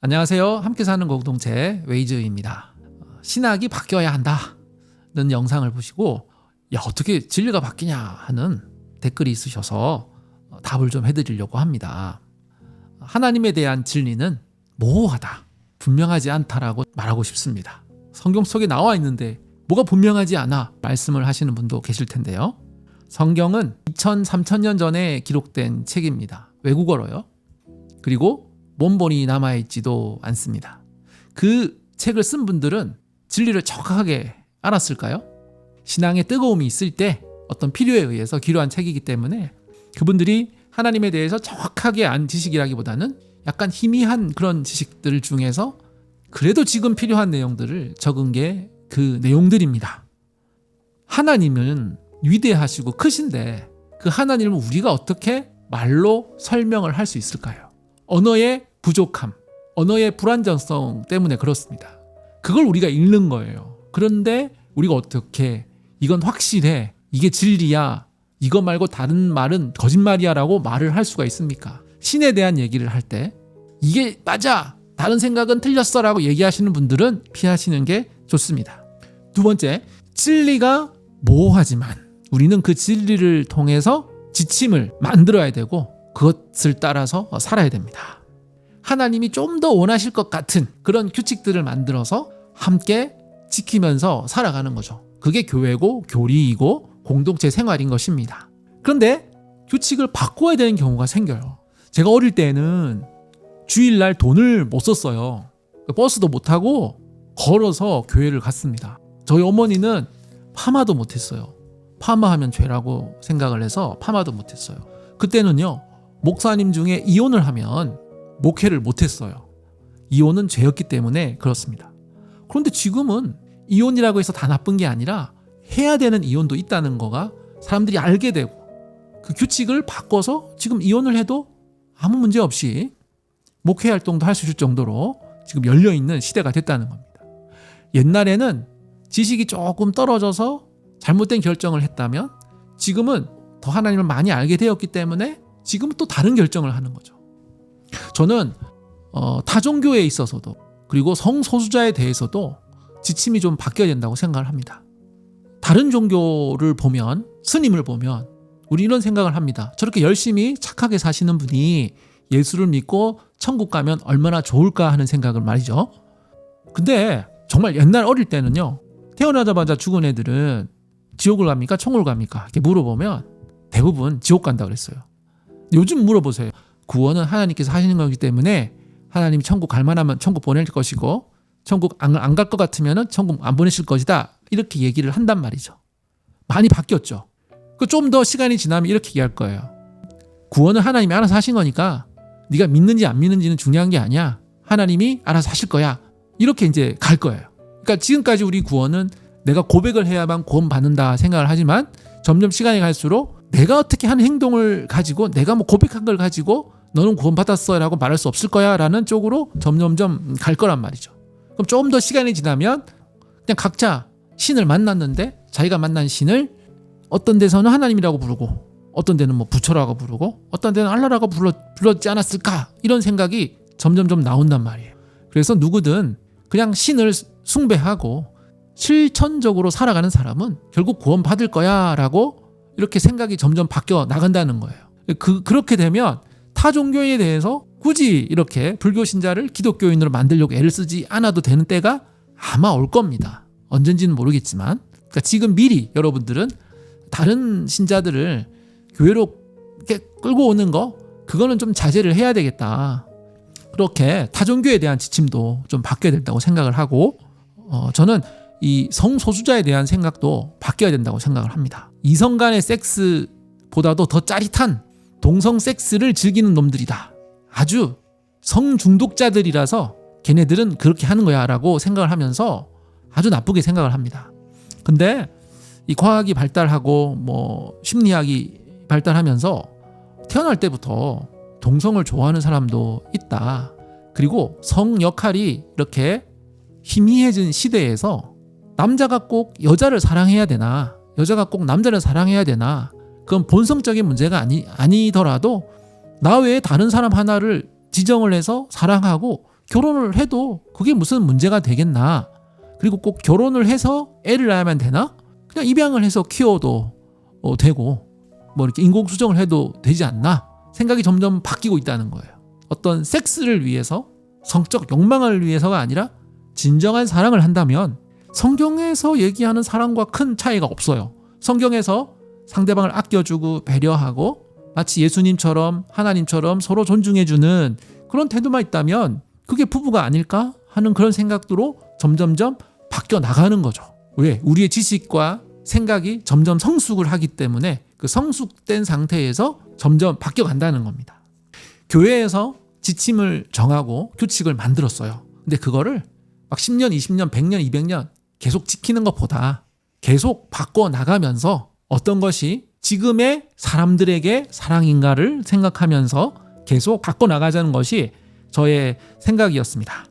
안녕하세요. 함께 사는 공동체 웨이즈입니다. 신학이 바뀌어야 한다는 영상을 보시고 어떻게 진리가 바뀌냐 하는 댓글이 있으셔서 답을 좀 해드리려고 합니다. 하나님에 대한 진리는 모호하다, 분명하지 않다라고 말하고 싶습니다. 성경 속에 나와 있는데 뭐가 분명하지 않아 말씀을 하시는 분도 계실 텐데요. 성경은 2000, 3000년 전에 기록된 책입니다. 외국어로요. 그리고 원본이 남아있지도 않습니다. 그 책을 쓴 분들은 진리를 정확하게 알았을까요? 신앙의 뜨거움이 있을 때 어떤 필요에 의해서 기록한 책이기 때문에 그분들이 하나님에 대해서 정확하게 안 지식이라기보다는 약간 희미한 그런 지식들 중에서 그래도 지금 필요한 내용들을 적은 게 그 내용들입니다. 하나님은 위대하시고 크신데 그 하나님을 우리가 어떻게 말로 설명을 할 수 있을까요? 언어의 부족함, 언어의 불완전성 때문에 그렇습니다. 그걸 우리가 읽는 거예요. 그런데 우리가 어떻게 이건 확실해, 이게 진리야, 이거 말고 다른 말은 거짓말이야 라고 말을 할 수가 있습니까? 신에 대한 얘기를 할 때 이게 맞아, 다른 생각은 틀렸어 라고 얘기하시는 분들은 피하시는 게 좋습니다. 두 번째, 진리가 모호하지만 우리는 그 진리를 통해서 지침을 만들어야 되고 그것을 따라서 살아야 됩니다. 하나님이 좀 더 원하실 것 같은 그런 규칙들을 만들어서 함께 지키면서 살아가는 거죠. 그게 교회고 교리이고 공동체 생활인 것입니다. 그런데 규칙을 바꿔야 되는 경우가 생겨요. 제가 어릴 때는 주일날 돈을 못 썼어요. 버스도 못 타고 걸어서 교회를 갔습니다. 저희 어머니는 파마도 못 했어요. 파마하면 죄라고 생각을 해서 파마도 못 했어요. 그때는요, 목사님 중에 이혼을 하면 목회를 못 했어요. 이혼은 죄였기 때문에 그렇습니다. 그런데 지금은 이혼이라고 해서 다 나쁜 게 아니라 해야 되는 이혼도 있다는 거가 사람들이 알게 되고 그 규칙을 바꿔서 지금 이혼을 해도 아무 문제 없이 목회 활동도 할 수 있을 정도로 지금 열려있는 시대가 됐다는 겁니다. 옛날에는 지식이 조금 떨어져서 잘못된 결정을 했다면 지금은 더 하나님을 많이 알게 되었기 때문에 지금은 또 다른 결정을 하는 거죠. 저는 타종교에 있어서도 그리고 성소수자에 대해서도 지침이 좀 바뀌어야 된다고 생각을 합니다. 다른 종교를 보면, 스님을 보면 우리 이런 생각을 합니다. 저렇게 열심히 착하게 사시는 분이 예수를 믿고 천국 가면 얼마나 좋을까 하는 생각을 말이죠. 근데 정말 옛날 어릴 때는요, 태어나자마자 죽은 애들은 지옥을 갑니까? 천국을 갑니까? 이렇게 물어보면 대부분 지옥 간다 그랬어요. 요즘 물어보세요. 구원은 하나님께서 하시는 거기 때문에 하나님이 천국 갈 만하면 천국 보낼 것이고 천국 안 갈 것 같으면 천국 안 보내실 것이다. 이렇게 얘기를 한단 말이죠. 많이 바뀌었죠. 좀 더 시간이 지나면 이렇게 얘기할 거예요. 구원은 하나님이 알아서 하신 거니까 네가 믿는지 안 믿는지는 중요한 게 아니야. 하나님이 알아서 하실 거야. 이렇게 이제 갈 거예요. 그러니까 지금까지 우리 구원은 내가 고백을 해야만 구원받는다 생각을 하지만 점점 시간이 갈수록 내가 어떻게 하는 행동을 가지고 내가 뭐 고백한 걸 가지고 너는 구원받았어 라고 말할 수 없을 거야 라는 쪽으로 점점점 갈 거란 말이죠. 그럼 조금 더 시간이 지나면 그냥 각자 신을 만났는데 자기가 만난 신을 어떤 데서는 하나님이라고 부르고 어떤 데는 뭐 부처라고 부르고 어떤 데는 알라라고 불렀지 않았을까 이런 생각이 점점점 나온단 말이에요. 그래서 누구든 그냥 신을 숭배하고 실천적으로 살아가는 사람은 결국 구원받을 거야 라고 이렇게 생각이 점점 바뀌어 나간다는 거예요. 그렇게 되면 타 종교에 대해서 굳이 이렇게 불교 신자를 기독교인으로 만들려고 애를 쓰지 않아도 되는 때가 아마 올 겁니다. 언젠지는 모르겠지만, 그러니까 지금 미리 여러분들은 다른 신자들을 교회로 이렇게 끌고 오는 거, 그거는 좀 자제를 해야 되겠다. 그렇게 타종교에 대한 지침도 좀 바뀌어야 된다고 생각을 하고, 저는 이 성소수자에 대한 생각도 바뀌어야 된다고 생각을 합니다. 이성 간의 섹스보다도 더 짜릿한 동성 섹스를 즐기는 놈들이다. 아주 성중독자들이라서 걔네들은 그렇게 하는 거야 라고 생각을 하면서 아주 나쁘게 생각을 합니다. 근데 이 과학이 발달하고 뭐 심리학이 발달하면서 태어날 때부터 동성을 좋아하는 사람도 있다. 그리고 성 역할이 이렇게 희미해진 시대에서 남자가 꼭 여자를 사랑해야 되나, 여자가 꼭 남자를 사랑해야 되나, 그건 본성적인 문제가 아니더라도 나 외에 다른 사람 하나를 지정을 해서 사랑하고 결혼을 해도 그게 무슨 문제가 되겠나? 그리고 꼭 결혼을 해서 애를 낳아야만 되나? 그냥 입양을 해서 키워도 되고 뭐 이렇게 인공수정을 해도 되지 않나? 생각이 점점 바뀌고 있다는 거예요. 어떤 섹스를 위해서, 성적 욕망을 위해서가 아니라 진정한 사랑을 한다면 성경에서 얘기하는 사랑과 큰 차이가 없어요. 성경에서 상대방을 아껴주고 배려하고 마치 예수님처럼 하나님처럼 서로 존중해주는 그런 태도만 있다면 그게 부부가 아닐까 하는 그런 생각으로 점점점 바뀌어 나가는 거죠. 왜? 우리의 지식과 생각이 점점 성숙을 하기 때문에 그 성숙된 상태에서 점점 바뀌어 간다는 겁니다. 교회에서 지침을 정하고 규칙을 만들었어요. 근데 그거를 막 10년, 20년, 100년, 200년 계속 지키는 것보다 계속 바꿔 나가면서 어떤 것이 지금의 사람들에게 사랑인가를 생각하면서 계속 바꿔 나가자는 것이 저의 생각이었습니다.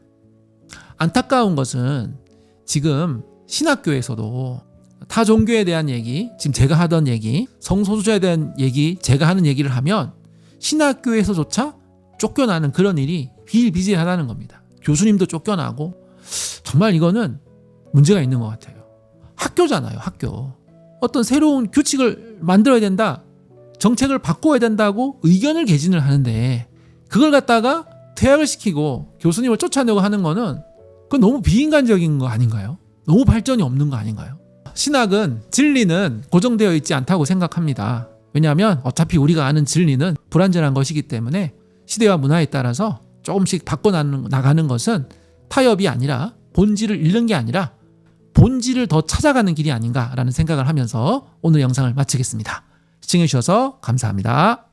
안타까운 것은 지금 신학교에서도 타 종교에 대한 얘기, 지금 제가 하던 얘기, 성소수자에 대한 얘기, 제가 하는 얘기를 하면 신학교에서조차 쫓겨나는 그런 일이 비일비재하다는 겁니다. 교수님도 쫓겨나고 정말 이거는 문제가 있는 것 같아요. 학교잖아요, 학교. 어떤 새로운 규칙을 만들어야 된다, 정책을 바꿔야 된다고 의견을 개진을 하는데 그걸 갖다가 퇴학을 시키고 교수님을 쫓아내고 하는 거는 그건 너무 비인간적인 거 아닌가요? 너무 발전이 없는 거 아닌가요? 신학은 진리는 고정되어 있지 않다고 생각합니다. 왜냐하면 어차피 우리가 아는 진리는 불완전한 것이기 때문에 시대와 문화에 따라서 조금씩 바꿔나가는 것은 타협이 아니라 본질을 잃는 게 아니라 본질을 더 찾아가는 길이 아닌가라는 생각을 하면서 오늘 영상을 마치겠습니다. 시청해주셔서 감사합니다.